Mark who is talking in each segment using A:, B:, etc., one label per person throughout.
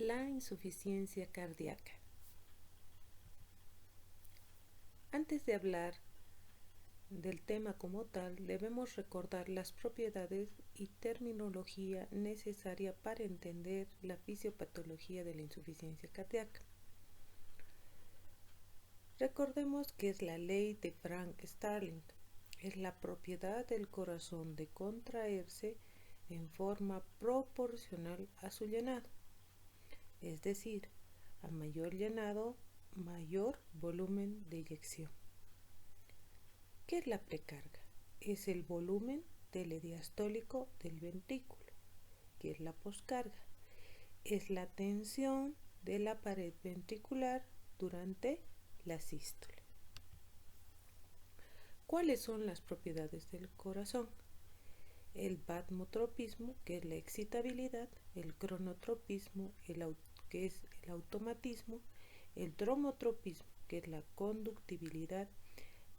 A: La insuficiencia cardíaca. Antes de hablar del tema como tal, debemos recordar las propiedades y terminología necesaria para entender la fisiopatología de la insuficiencia cardíaca. Recordemos que es la ley de Frank-Starling. Es la propiedad del corazón de contraerse en forma proporcional a su llenado. Es decir, a mayor llenado, mayor volumen de eyección. ¿Qué es la precarga? Es el volumen telediastólico del ventrículo. ¿Qué es la poscarga? Es la tensión de la pared ventricular durante la sístole. ¿Cuáles son las propiedades del corazón? El batmotropismo, que es la excitabilidad, el cronotropismo, que es el automatismo, el dromotropismo, que es la conductibilidad,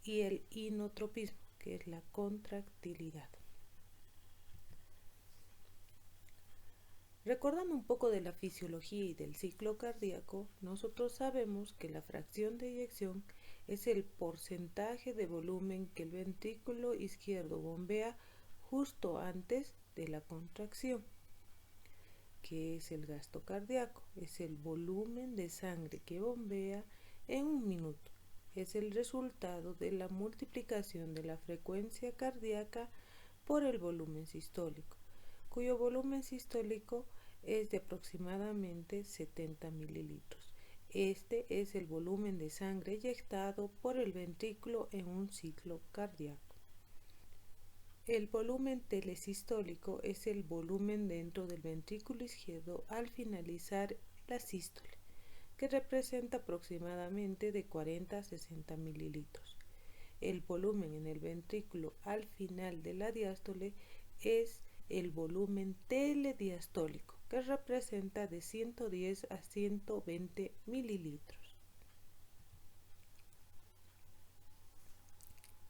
A: y el inotropismo, que es la contractilidad. Recordando un poco de la fisiología y del ciclo cardíaco, nosotros sabemos que la fracción de eyección es el porcentaje de volumen que el ventrículo izquierdo bombea justo antes de la contracción. ¿Qué es el gasto cardíaco? Es el volumen de sangre que bombea en un minuto. Es el resultado de la multiplicación de la frecuencia cardíaca por el volumen sistólico, cuyo volumen sistólico es de aproximadamente 70 mililitros. Este es el volumen de sangre eyectado por el ventrículo en un ciclo cardíaco. El volumen telesistólico es el volumen dentro del ventrículo izquierdo al finalizar la sístole, que representa aproximadamente de 40 a 60 mililitros. El volumen en el ventrículo al final de la diástole es el volumen telediastólico, que representa de 110 a 120 mililitros.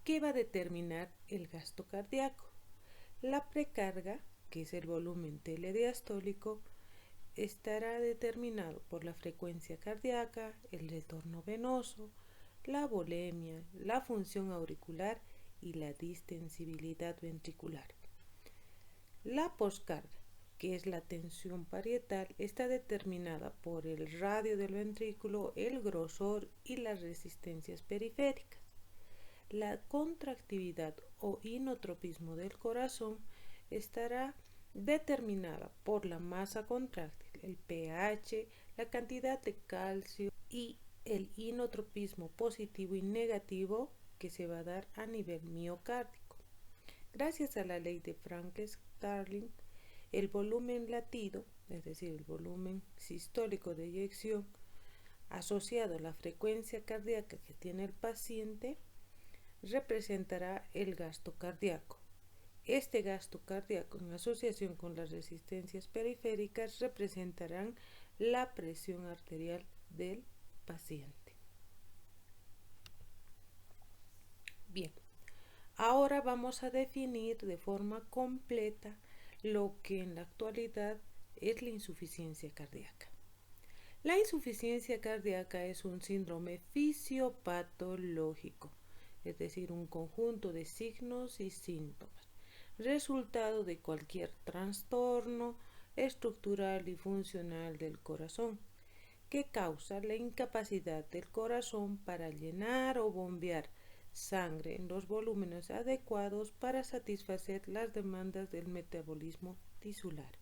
A: ¿Qué va a determinar el gasto cardíaco? La precarga, que es el volumen telediastólico, estará determinado por la frecuencia cardíaca, el retorno venoso, la volemia, la función auricular y la distensibilidad ventricular. La poscarga, que es la tensión parietal, está determinada por el radio del ventrículo, el grosor y las resistencias periféricas. La contractividad o inotropismo del corazón estará determinada por la masa contráctil, el pH, la cantidad de calcio y el inotropismo positivo y negativo que se va a dar a nivel miocárdico. Gracias a la ley de Frank-Starling, el volumen latido, es decir, el volumen sistólico de eyección, asociado a la frecuencia cardíaca que tiene el paciente, representará el gasto cardíaco. Este gasto cardíaco, en asociación con las resistencias periféricas, representarán la presión arterial del paciente. Bien, ahora vamos a definir de forma completa lo que en la actualidad es la insuficiencia cardíaca. La insuficiencia cardíaca es un síndrome fisiopatológico, es decir, un conjunto de signos y síntomas, resultado de cualquier trastorno estructural y funcional del corazón, que causa la incapacidad del corazón para llenar o bombear sangre en los volúmenes adecuados para satisfacer las demandas del metabolismo tisular.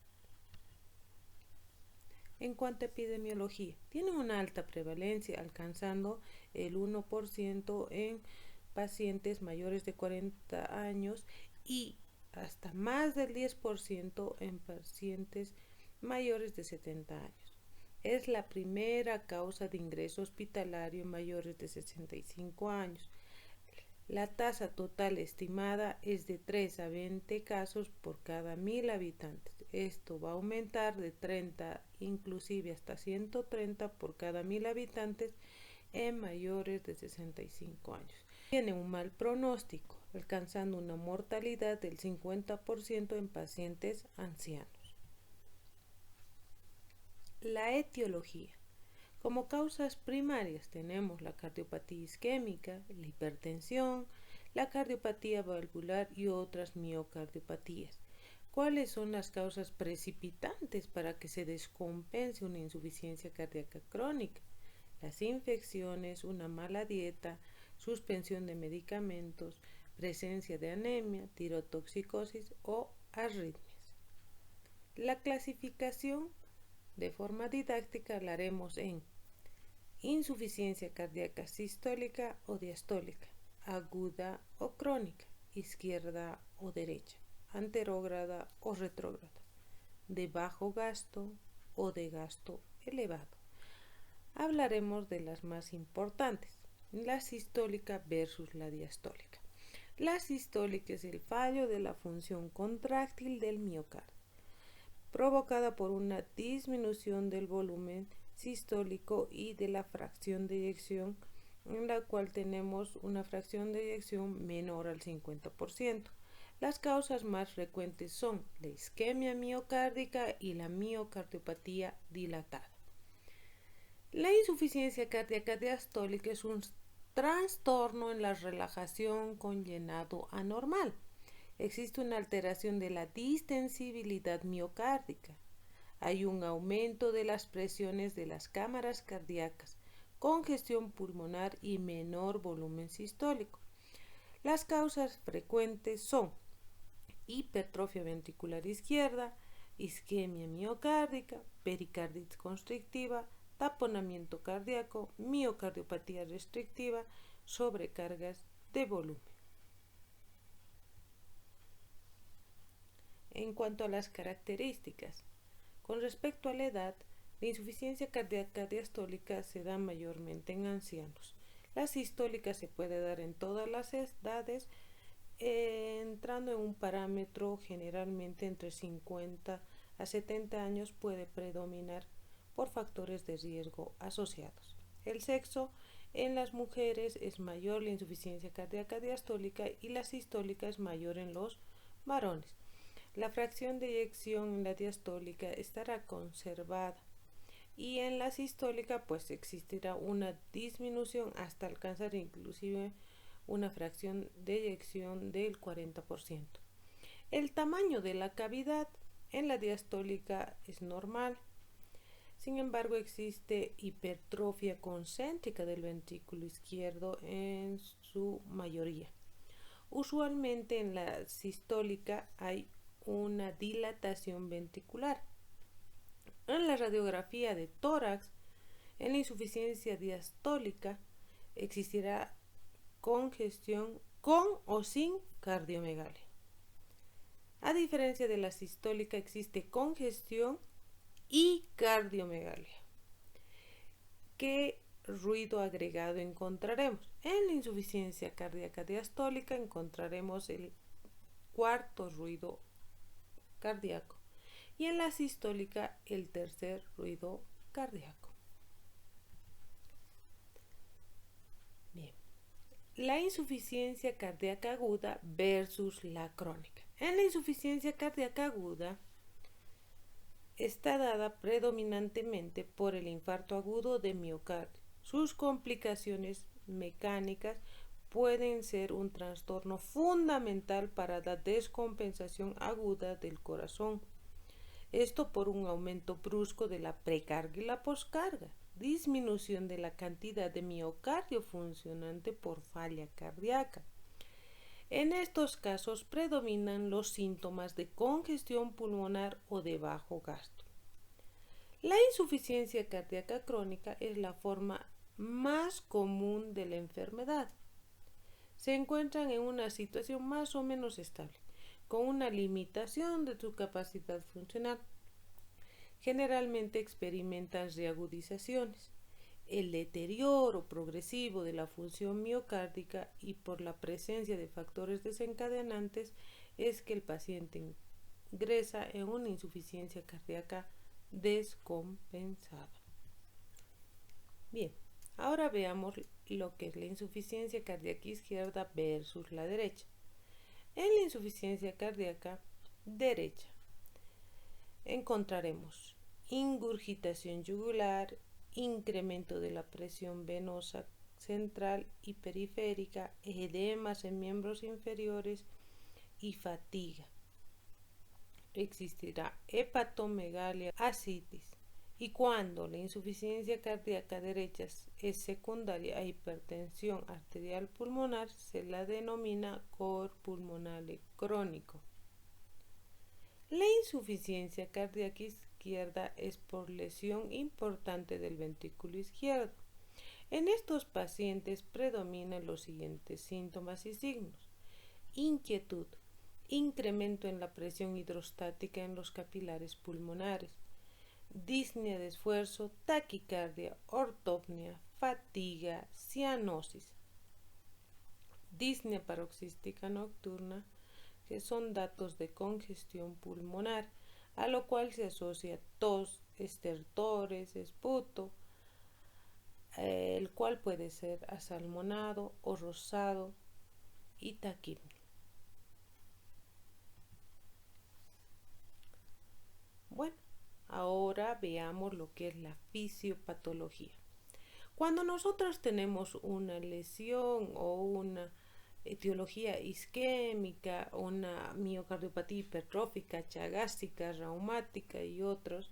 A: En cuanto a epidemiología, tiene una alta prevalencia, alcanzando el 1% en pacientes mayores de 40 años y hasta más del 10% en pacientes mayores de 70 años. Es la primera causa de ingreso hospitalario en mayores de 65 años. La tasa total estimada es de 3 a 20 casos por cada 1000 habitantes. Esto va a aumentar de 30, inclusive hasta 130 por cada 1000 habitantes en mayores de 65 años. Tiene un mal pronóstico, alcanzando una mortalidad del 50% en pacientes ancianos. La etiología. Como causas primarias tenemos la cardiopatía isquémica, la hipertensión, la cardiopatía valvular y otras miocardiopatías. ¿Cuáles son las causas precipitantes para que se descompense una insuficiencia cardíaca crónica? Las infecciones, una mala dieta, suspensión de medicamentos, presencia de anemia, tirotoxicosis o arritmias. La clasificación de forma didáctica la haremos en insuficiencia cardíaca sistólica o diastólica, aguda o crónica, izquierda o derecha, anterógrada o retrógrada, de bajo gasto o de gasto elevado. Hablaremos de las más importantes, la sistólica versus la diastólica. La sistólica es el fallo de la función contráctil del miocardio, provocada por una disminución del volumen sistólico y de la fracción de eyección, en la cual tenemos una fracción de eyección menor al 50%. Las causas más frecuentes son la isquemia miocárdica y la miocardiopatía dilatada. La insuficiencia cardíaca diastólica es un trastorno en la relajación con llenado anormal. Existe una alteración de la distensibilidad miocárdica. Hay un aumento de las presiones de las cámaras cardíacas, congestión pulmonar y menor volumen sistólico. Las causas frecuentes son hipertrofia ventricular izquierda, isquemia miocárdica, pericarditis constrictiva, taponamiento cardíaco, miocardiopatía restrictiva, sobrecargas de volumen. En cuanto a las características, con respecto a la edad, la insuficiencia cardíaca diastólica se da mayormente en ancianos. La sistólica se puede dar en todas las edades, entrando en un parámetro generalmente entre 50 a 70 años puede predominar por factores de riesgo asociados. El sexo: en las mujeres es mayor la insuficiencia cardíaca diastólica y la sistólica es mayor en los varones. La fracción de eyección en la diastólica estará conservada y en la sistólica pues existirá una disminución hasta alcanzar inclusive una fracción de eyección del 40%. El tamaño de la cavidad en la diastólica es normal. Sin embargo, existe hipertrofia concéntrica del ventrículo izquierdo en su mayoría. Usualmente en la sistólica hay una dilatación ventricular. En la radiografía de tórax, en la insuficiencia diastólica, existirá congestión con o sin cardiomegalia. A diferencia de la sistólica, existe congestión y cardiomegalia. ¿Qué ruido agregado encontraremos? En la insuficiencia cardíaca diastólica encontraremos el cuarto ruido cardíaco y en la sistólica el tercer ruido cardíaco. Bien. La insuficiencia cardíaca aguda versus la crónica. En la insuficiencia cardíaca aguda está dada predominantemente por el infarto agudo de miocardio. Sus complicaciones mecánicas pueden ser un trastorno fundamental para la descompensación aguda del corazón. Esto por un aumento brusco de la precarga y la poscarga, disminución de la cantidad de miocardio funcionante por falla cardíaca. En estos casos predominan los síntomas de congestión pulmonar o de bajo gasto. La insuficiencia cardíaca crónica es la forma más común de la enfermedad. Se encuentran en una situación más o menos estable, con una limitación de su capacidad funcional. Generalmente experimentan reagudizaciones, el deterioro progresivo de la función miocárdica y por la presencia de factores desencadenantes es que el paciente ingresa en una insuficiencia cardíaca descompensada. Bien, ahora veamos lo que es la insuficiencia cardíaca izquierda versus la derecha. En la insuficiencia cardíaca derecha encontraremos ingurgitación yugular, incremento de la presión venosa central y periférica, edemas en miembros inferiores y fatiga. Existirá hepatomegalia, ascitis. Y cuando la insuficiencia cardíaca derecha es secundaria a hipertensión arterial pulmonar, se la denomina cor pulmonale crónico. La insuficiencia cardíaca izquierda es por lesión importante del ventrículo izquierdo. En estos pacientes predominan los siguientes síntomas y signos: inquietud, incremento en la presión hidrostática en los capilares pulmonares, disnea de esfuerzo, taquicardia, ortopnia, fatiga, cianosis, disnea paroxística nocturna, que son datos de congestión pulmonar, a lo cual se asocia tos, estertores, esputo, el cual puede ser asalmonado o rosado, y taquipnea. Bueno, ahora veamos lo que es la fisiopatología. Cuando nosotros tenemos una lesión o una etiología isquémica, una miocardiopatía hipertrófica, chagásica, reumática y otros,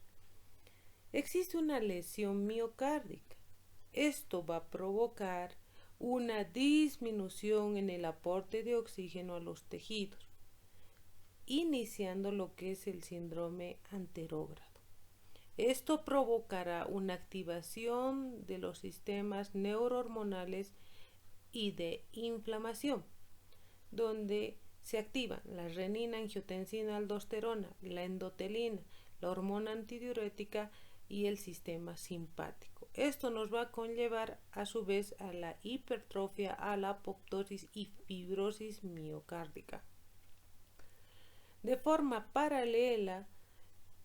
A: existe una lesión miocárdica. Esto va a provocar una disminución en el aporte de oxígeno a los tejidos, iniciando lo que es el síndrome anterógrado. Esto provocará una activación de los sistemas neurohormonales y de inflamación, donde se activan la renina, angiotensina, aldosterona, la endotelina, la hormona antidiurética y el sistema simpático. Esto nos va a conllevar a su vez a la hipertrofia, a la apoptosis y fibrosis miocárdica. De forma paralela,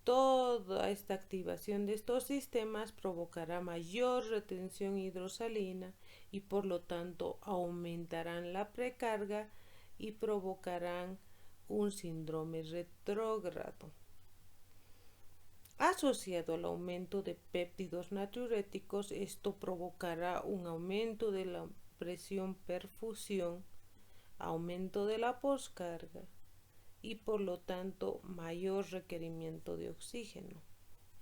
A: toda esta activación de estos sistemas provocará mayor retención hidrosalina y por lo tanto aumentarán la precarga y provocarán un síndrome retrógrado. Asociado al aumento de péptidos natriuréticos, esto provocará un aumento de la presión perfusión, aumento de la poscarga y por lo tanto mayor requerimiento de oxígeno,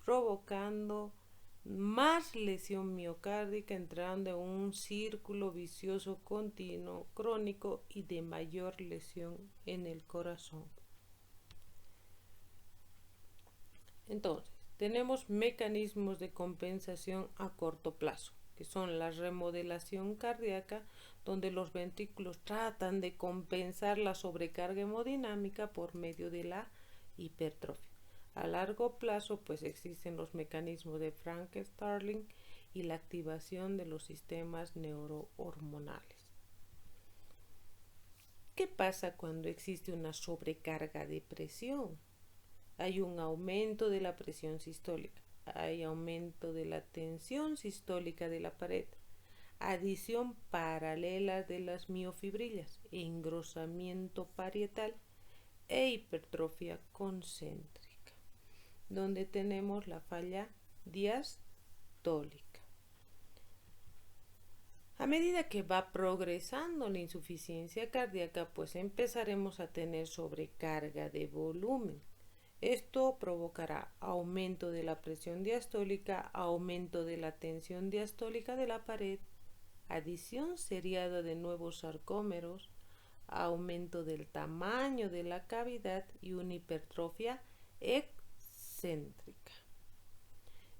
A: provocando más lesión miocárdica, entrando en un círculo vicioso continuo crónico y de mayor lesión en el corazón. Entonces, tenemos mecanismos de compensación a corto plazo, que son la remodelación cardíaca, donde los ventrículos tratan de compensar la sobrecarga hemodinámica por medio de la hipertrofia. A largo plazo, pues existen los mecanismos de Frank-Starling y la activación de los sistemas neurohormonales. ¿Qué pasa cuando existe una sobrecarga de presión? Hay un aumento de la presión sistólica, hay aumento de la tensión sistólica de la pared, adición paralela de las miofibrillas, engrosamiento parietal e hipertrofia concéntrica, donde tenemos la falla diastólica. A medida que va progresando la insuficiencia cardíaca, pues empezaremos a tener sobrecarga de volumen. Esto provocará aumento de la presión diastólica, aumento de la tensión diastólica de la pared, adición seriada de nuevos sarcómeros, aumento del tamaño de la cavidad y una hipertrofia excéntrica.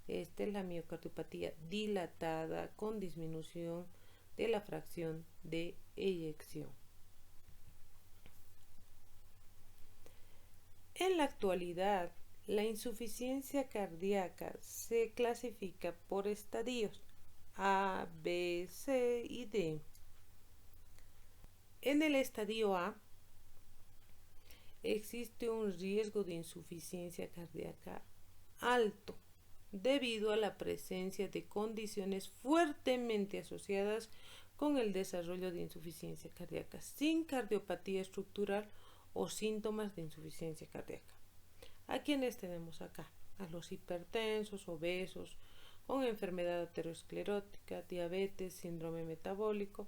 A: Esta es la miocardiopatía dilatada con disminución de la fracción de eyección. En la actualidad, la insuficiencia cardíaca se clasifica por estadios A, B, C y D. En el estadio A existe un riesgo de insuficiencia cardíaca alto debido a la presencia de condiciones fuertemente asociadas con el desarrollo de insuficiencia cardíaca sin cardiopatía estructural o síntomas de insuficiencia cardíaca. ¿A quiénes tenemos acá? a los hipertensos, obesos, con enfermedad aterosclerótica, diabetes, síndrome metabólico,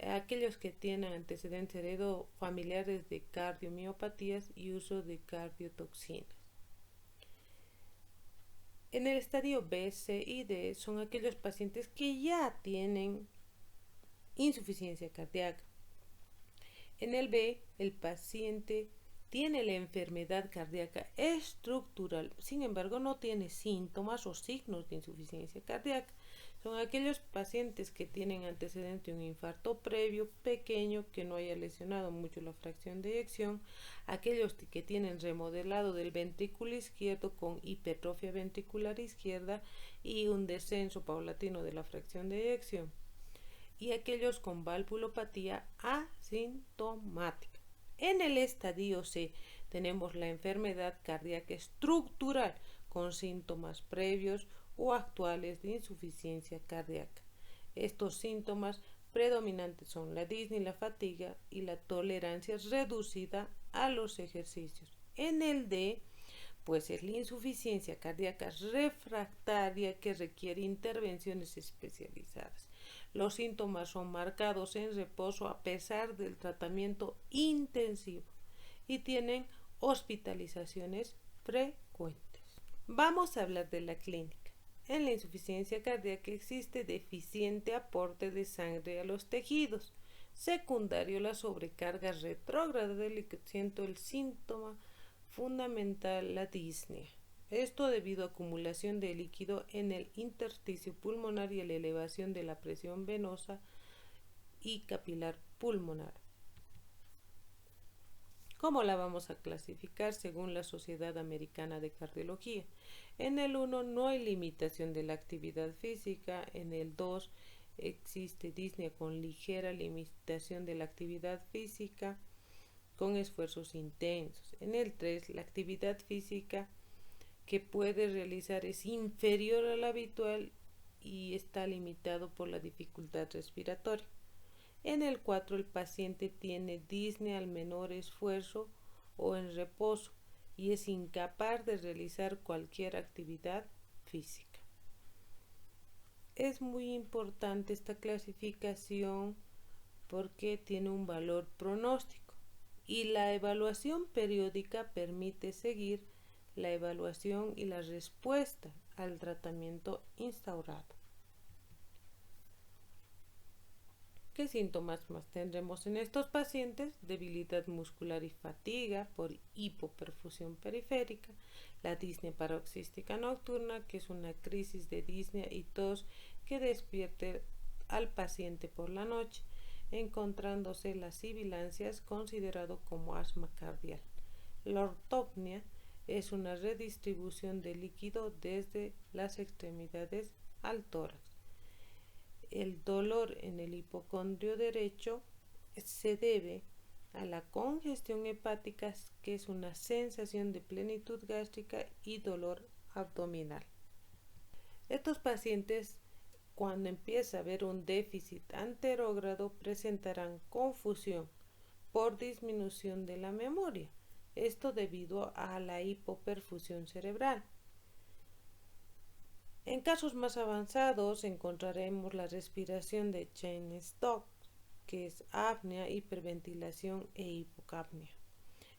A: aquellos que tienen antecedentes heredo familiares de cardiomiopatías y uso de cardiotoxinas. En el estadio B, C y D son aquellos pacientes que ya tienen insuficiencia cardíaca. En el B, el paciente tiene la enfermedad cardíaca estructural, sin embargo no tiene síntomas o signos de insuficiencia cardíaca. Son aquellos pacientes que tienen antecedente de un infarto previo pequeño que no haya lesionado mucho la fracción de eyección, aquellos que tienen remodelado del ventrículo izquierdo con hipertrofia ventricular izquierda y un descenso paulatino de la fracción de eyección, y aquellos con valvulopatía asintomática. En el estadio C tenemos la enfermedad cardíaca estructural con síntomas previos o actuales de insuficiencia cardíaca. Estos síntomas predominantes son la disnea, la fatiga y la tolerancia reducida a los ejercicios. En el D, pues es la insuficiencia cardíaca refractaria que requiere intervenciones especializadas. Los síntomas son marcados en reposo a pesar del tratamiento intensivo y tienen hospitalizaciones frecuentes. Vamos a hablar de la clínica. En la insuficiencia cardíaca existe deficiente aporte de sangre a los tejidos. Secundario, la sobrecarga retrógrada siendo el síntoma fundamental la disnea. Esto debido a acumulación de líquido en el intersticio pulmonar y a la elevación de la presión venosa y capilar pulmonar. ¿Cómo la vamos a clasificar según la Sociedad Americana de Cardiología? En el 1 no hay limitación de la actividad física, en el 2 existe disnea con ligera limitación de la actividad física con esfuerzos intensos. En el 3 la actividad física que puede realizar es inferior a la habitual y está limitado por la dificultad respiratoria. En el 4 el paciente tiene disnea al menor esfuerzo o en reposo y es incapaz de realizar cualquier actividad física. Es muy importante esta clasificación porque tiene un valor pronóstico y la evaluación periódica permite seguir la evaluación y la respuesta al tratamiento instaurado. ¿Qué síntomas más tendremos en estos pacientes? Debilidad muscular y fatiga por hipoperfusión periférica, la disnea paroxística nocturna, que es una crisis de disnea y tos que despierte al paciente por la noche, encontrándose las sibilancias considerado como asma cardial. La ortopnia es una redistribución de líquido desde las extremidades al tórax. El dolor en el hipocondrio derecho se debe a la congestión hepática, que es una sensación de plenitud gástrica y dolor abdominal. Estos pacientes, cuando empieza a haber un déficit anterógrado, presentarán confusión por disminución de la memoria. Esto debido a la hipoperfusión cerebral. En casos más avanzados encontraremos la respiración de Cheyne-Stokes, que es apnea, hiperventilación e hipocapnia.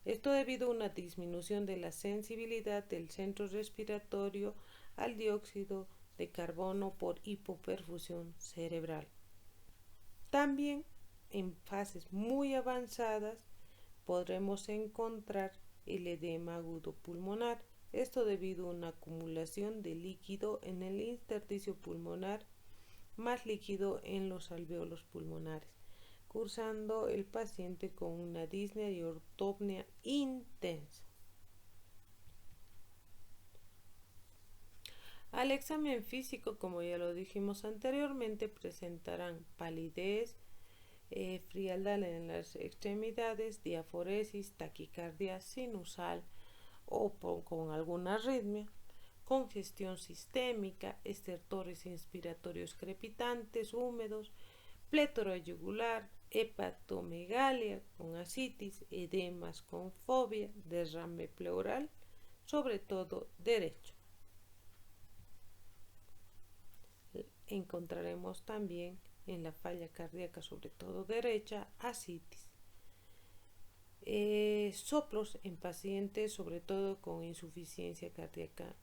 A: Esto debido a una disminución de la sensibilidad del centro respiratorio al dióxido de carbono por hipoperfusión cerebral. También en fases muy avanzadas podremos encontrar el edema agudo pulmonar. Esto debido a una acumulación de líquido en el intersticio pulmonar más líquido en los alvéolos pulmonares, cursando el paciente con una disnea y ortopnia intensa. Al examen físico, como ya lo dijimos anteriormente, presentarán palidez, frialdad en las extremidades, diaforesis, taquicardia sinusal o con alguna arritmia, congestión sistémica, estertores inspiratorios crepitantes, húmedos, plétora yugular, hepatomegalia con ascitis, edemas con fobia, derrame pleural, sobre todo derecho. Encontraremos también en la falla cardíaca, sobre todo derecha, ascitis. Soplos en pacientes, sobre todo con insuficiencia cardíaca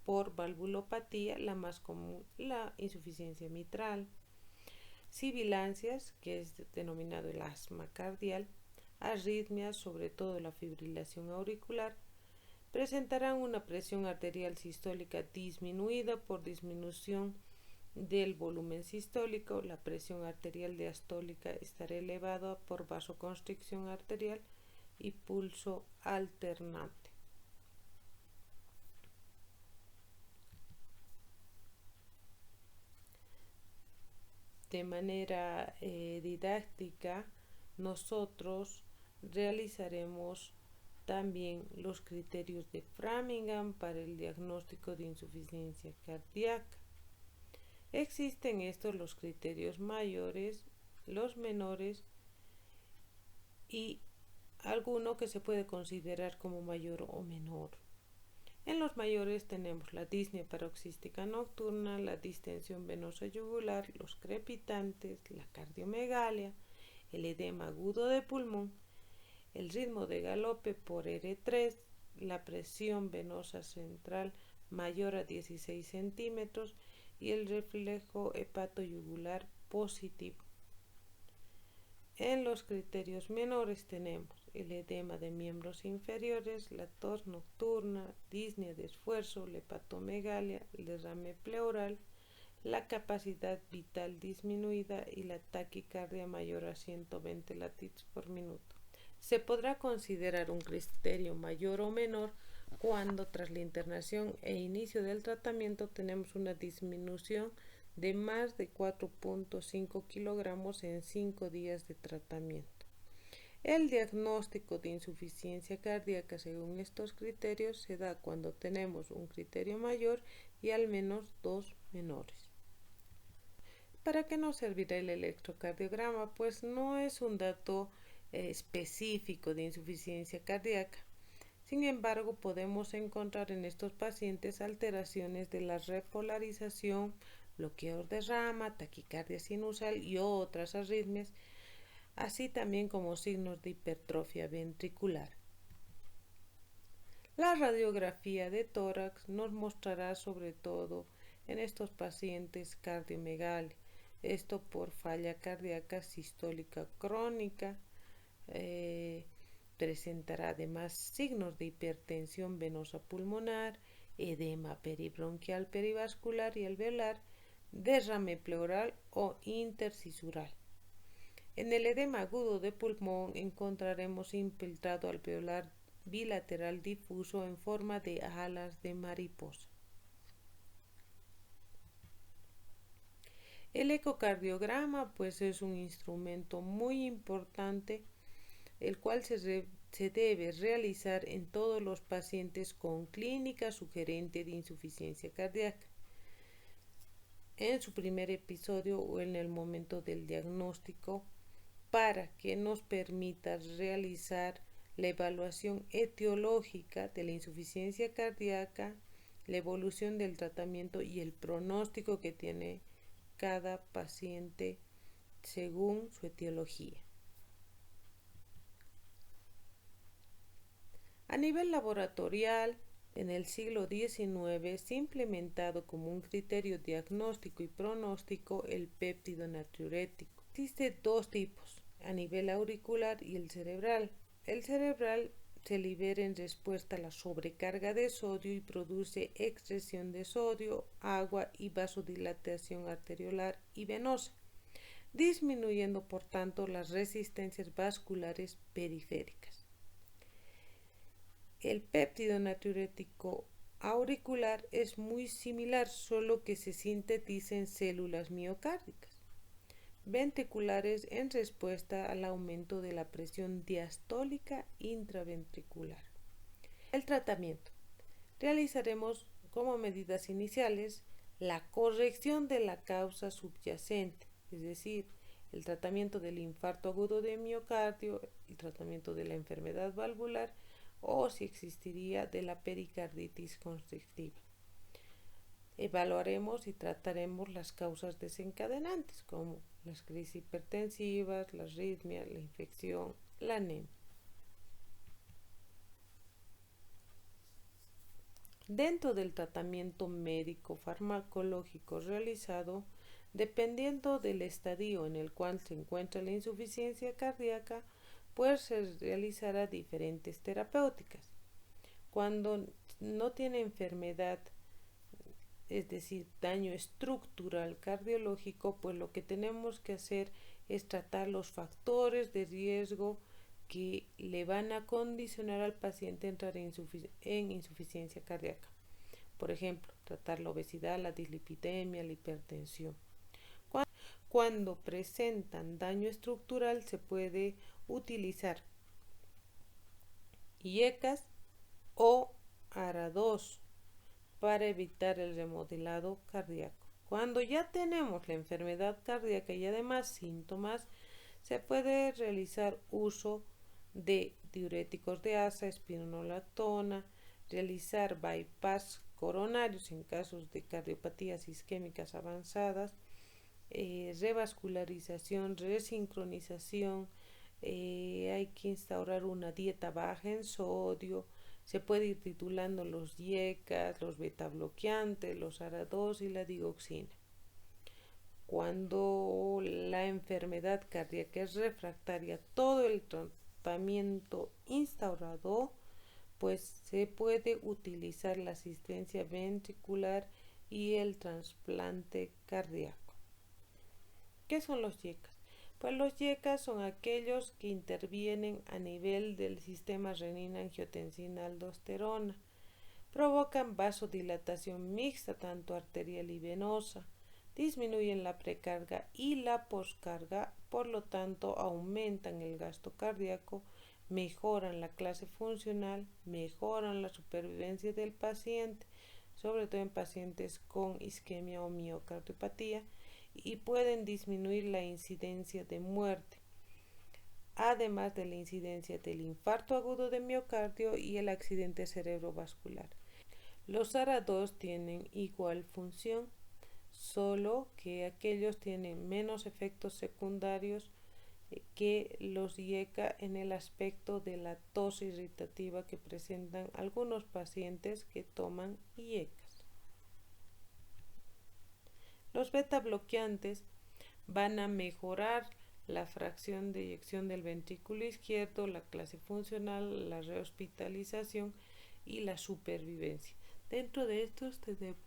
A: por valvulopatía, la más común, la insuficiencia mitral. Sibilancias, que es denominado el asma cardial. Arritmias, sobre todo la fibrilación auricular. Presentarán una presión arterial sistólica disminuida por disminución del volumen sistólico. La presión arterial diastólica estará elevada por vasoconstricción arterial y pulso alternante. De manera didáctica, nosotros realizaremos también los criterios de Framingham para el diagnóstico de insuficiencia cardíaca. Existen estos los criterios mayores, los menores y alguno que se puede considerar como mayor o menor. En los mayores tenemos la disnea paroxística nocturna, la distensión venosa yugular, los crepitantes, la cardiomegalia, el edema agudo de pulmón, el ritmo de galope por R3, la presión venosa central mayor a 16 centímetros y el reflejo hepatoyugular positivo. En los criterios menores tenemos el edema de miembros inferiores, la tos nocturna, disnea de esfuerzo, la hepatomegalia, el derrame pleural, la capacidad vital disminuida y la taquicardia mayor a 120 latidos por minuto. Se podrá considerar un criterio mayor o menor cuando tras la internación e inicio del tratamiento tenemos una disminución de más de 4.5 kilogramos en 5 días de tratamiento. El diagnóstico de insuficiencia cardíaca según estos criterios se da cuando tenemos un criterio mayor y al menos 2 menores. ¿Para qué nos servirá el electrocardiograma? Pues no es un dato específico de insuficiencia cardíaca. Sin embargo, podemos encontrar en estos pacientes alteraciones de la repolarización, bloqueos de rama, taquicardia sinusal y otras arritmias, así también como signos de hipertrofia ventricular. La radiografía de tórax nos mostrará sobre todo en estos pacientes cardiomegalia, esto por falla cardíaca sistólica crónica. Presentará además signos de hipertensión venosa pulmonar, edema peribronquial perivascular y alveolar, derrame pleural o intercisural. En el edema agudo de pulmón encontraremos infiltrado alveolar bilateral difuso en forma de alas de mariposa. El ecocardiograma pues es un instrumento muy importante el cual se debe realizar en todos los pacientes con clínica sugerente de insuficiencia cardíaca. En su primer episodio o en el momento del diagnóstico para que nos permita realizar la evaluación etiológica de la insuficiencia cardíaca, la evolución del tratamiento y el pronóstico que tiene cada paciente según su etiología. A nivel laboratorial, en el siglo XIX se ha implementado como un criterio diagnóstico y pronóstico el péptido natriurético. Existe dos tipos, a nivel auricular y el cerebral. El cerebral se libera en respuesta a la sobrecarga de sodio y produce excreción de sodio, agua y vasodilatación arteriolar y venosa, disminuyendo por tanto las resistencias vasculares periféricas. El péptido natriurético auricular es muy similar, solo que se sintetiza en células miocárdicas ventriculares en respuesta al aumento de la presión diastólica intraventricular. El tratamiento. Realizaremos como medidas iniciales la corrección de la causa subyacente, es decir, el tratamiento del infarto agudo de miocardio, el tratamiento de la enfermedad valvular o si existiría de la pericarditis constrictiva. Evaluaremos y trataremos las causas desencadenantes como las crisis hipertensivas, la arritmia, la infección, la anemia. Dentro del tratamiento médico farmacológico realizado, dependiendo del estadio en el cual se encuentra la insuficiencia cardíaca, pues se realizará diferentes terapéuticas. Cuando no tiene enfermedad, es decir, daño estructural cardiológico, pues lo que tenemos que hacer es tratar los factores de riesgo que le van a condicionar al paciente a entrar en insuficiencia cardíaca. Por ejemplo, tratar la obesidad, la dislipidemia, la hipertensión. Cuando presentan daño estructural se puede utilizar IECAS o ARA2 para evitar el remodelado cardíaco. Cuando ya tenemos la enfermedad cardíaca y además síntomas, se puede realizar uso de diuréticos de asa, espironolactona, realizar bypass coronarios en casos de cardiopatías isquémicas avanzadas, revascularización, resincronización, hay que instaurar una dieta baja en sodio, se puede ir titulando los IECAS, los betabloqueantes, los ARA2 y la digoxina. Cuando la enfermedad cardíaca es refractaria, todo el tratamiento instaurado, pues se puede utilizar la asistencia ventricular y el trasplante cardíaco. ¿Qué son los IECAS? Pues los IECAS son aquellos que intervienen a nivel del sistema renina-angiotensina-aldosterona. Provocan vasodilatación mixta, tanto arterial y venosa. Disminuyen la precarga y la poscarga, por lo tanto aumentan el gasto cardíaco, mejoran la clase funcional, mejoran la supervivencia del paciente, sobre todo en pacientes con isquemia o miocardiopatía, y pueden disminuir la incidencia de muerte, además de la incidencia del infarto agudo de miocardio y el accidente cerebrovascular. Los ARA2 tienen igual función, solo que aquellos tienen menos efectos secundarios que los IECA en el aspecto de la tos irritativa que presentan algunos pacientes que toman IECAS. Los beta bloqueantes van a mejorar la fracción de eyección del ventrículo izquierdo, la clase funcional, la rehospitalización y la supervivencia. Dentro de estos tenemos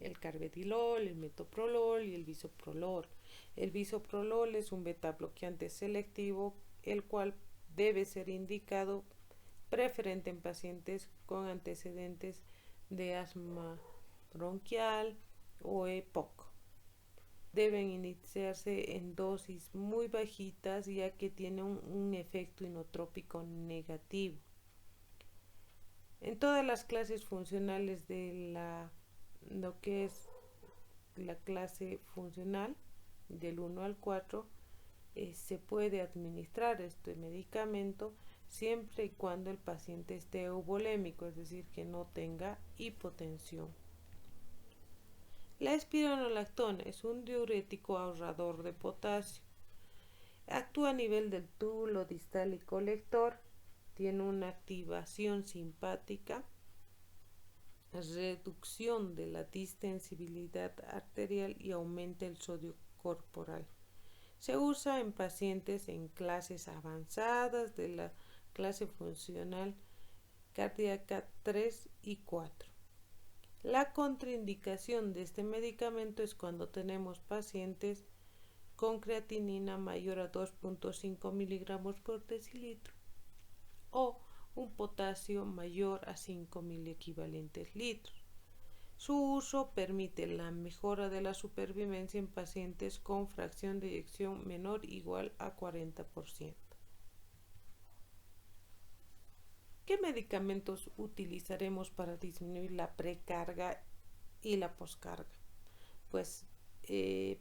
A: el carvedilol, el metoprolol y el bisoprolol. El bisoprolol es un beta bloqueante selectivo, el cual debe ser indicado preferente en pacientes con antecedentes de asma bronquial o EPOC. Deben iniciarse en dosis muy bajitas, ya que tiene un efecto inotrópico negativo. En todas las clases funcionales de lo que es la clase funcional del 1 al 4, se puede administrar este medicamento siempre y cuando el paciente esté eubolémico, es decir, que no tenga hipotensión. La espironolactona es un diurético ahorrador de potasio. Actúa a nivel del túbulo distal y colector, tiene una activación simpática, reducción de la distensibilidad arterial y aumenta el sodio corporal. Se usa en pacientes en clases avanzadas de la clase funcional cardíaca 3 y 4. La contraindicación de este medicamento es cuando tenemos pacientes con creatinina mayor a 2.5 miligramos por decilitro o un potasio mayor a 5.000 equivalentes litros. Su uso permite la mejora de la supervivencia en pacientes con fracción de eyección menor o igual a 40%. ¿Qué medicamentos utilizaremos para disminuir la precarga y la poscarga? Pues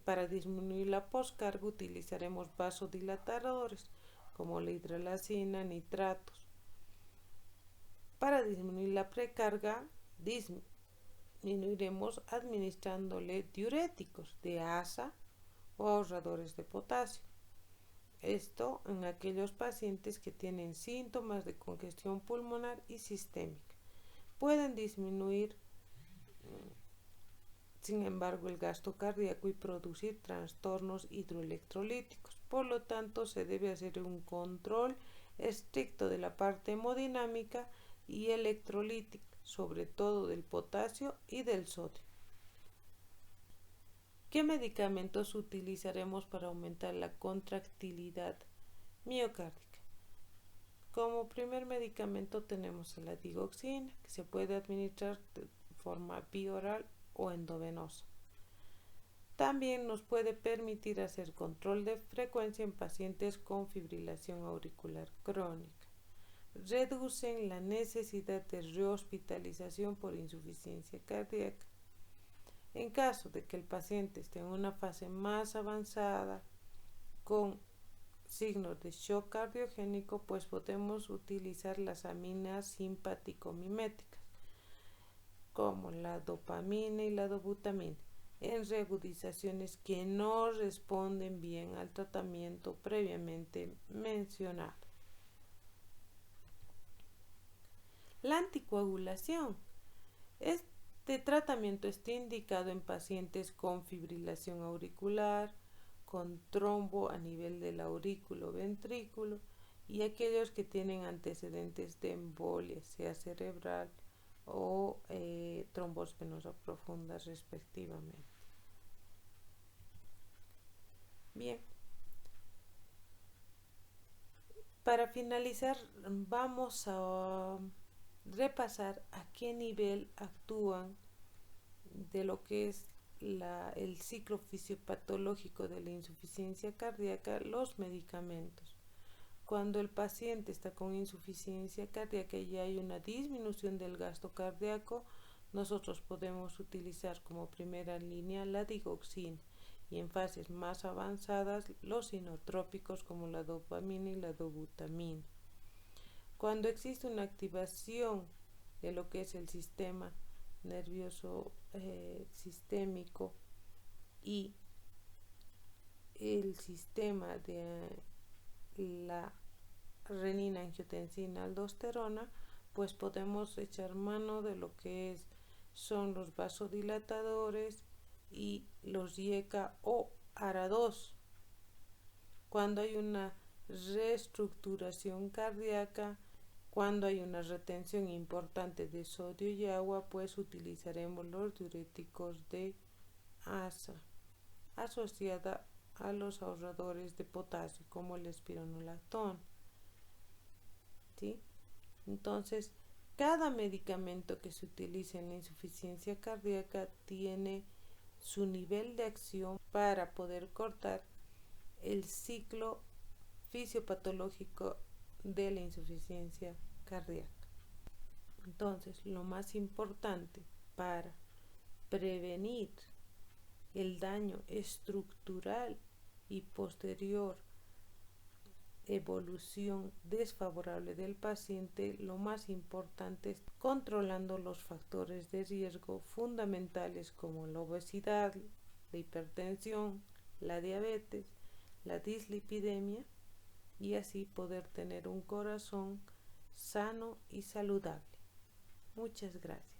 A: para disminuir la poscarga utilizaremos vasodilatadores como la hidralazina, nitratos. Para disminuir la precarga, disminuiremos administrándole diuréticos de asa o ahorradores de potasio. Esto en aquellos pacientes que tienen síntomas de congestión pulmonar y sistémica. Pueden disminuir, sin embargo, el gasto cardíaco y producir trastornos hidroelectrolíticos. Por lo tanto, se debe hacer un control estricto de la parte hemodinámica y electrolítica, sobre todo del potasio y del sodio. ¿Qué medicamentos utilizaremos para aumentar la contractilidad miocárdica? Como primer medicamento tenemos la digoxina, que se puede administrar de forma bioral o endovenosa. También nos puede permitir hacer control de frecuencia en pacientes con fibrilación auricular crónica. Reducen la necesidad de rehospitalización por insuficiencia cardíaca. En caso de que el paciente esté en una fase más avanzada con signos de shock cardiogénico, pues podemos utilizar las aminas simpático-miméticas como la dopamina y la dobutamina en reagudizaciones que no responden bien al tratamiento previamente mencionado. La anticoagulación. Este tratamiento está indicado en pacientes con fibrilación auricular, con trombo a nivel del aurículo-ventrículo y aquellos que tienen antecedentes de embolia, sea cerebral o trombos venosas profundas respectivamente. Bien, para finalizar vamos a repasar a qué nivel actúan de lo que es el ciclo fisiopatológico de la insuficiencia cardíaca los medicamentos. Cuando el paciente está con insuficiencia cardíaca y hay una disminución del gasto cardíaco, nosotros podemos utilizar como primera línea la digoxina y en fases más avanzadas los inotrópicos como la dopamina y la dobutamina. Cuando existe una activación de lo que es el sistema nervioso sistémico y el sistema de la renina, angiotensina, aldosterona, pues podemos echar mano de lo que son los vasodilatadores y los IECA o ARA2. Cuando hay una reestructuración cardíaca, cuando hay una retención importante de sodio y agua, pues utilizaremos los diuréticos de asa asociada a los ahorradores de potasio como el espironolactón. ¿Sí? Entonces, cada medicamento que se utiliza en la insuficiencia cardíaca tiene su nivel de acción para poder cortar el ciclo fisiopatológico de la insuficiencia cardíaca. Entonces, lo más importante para prevenir el daño estructural y posterior evolución desfavorable del paciente, lo más importante es controlando los factores de riesgo fundamentales como la obesidad, la hipertensión, la diabetes, la dislipidemia y así poder tener un corazón sano y saludable. Muchas gracias.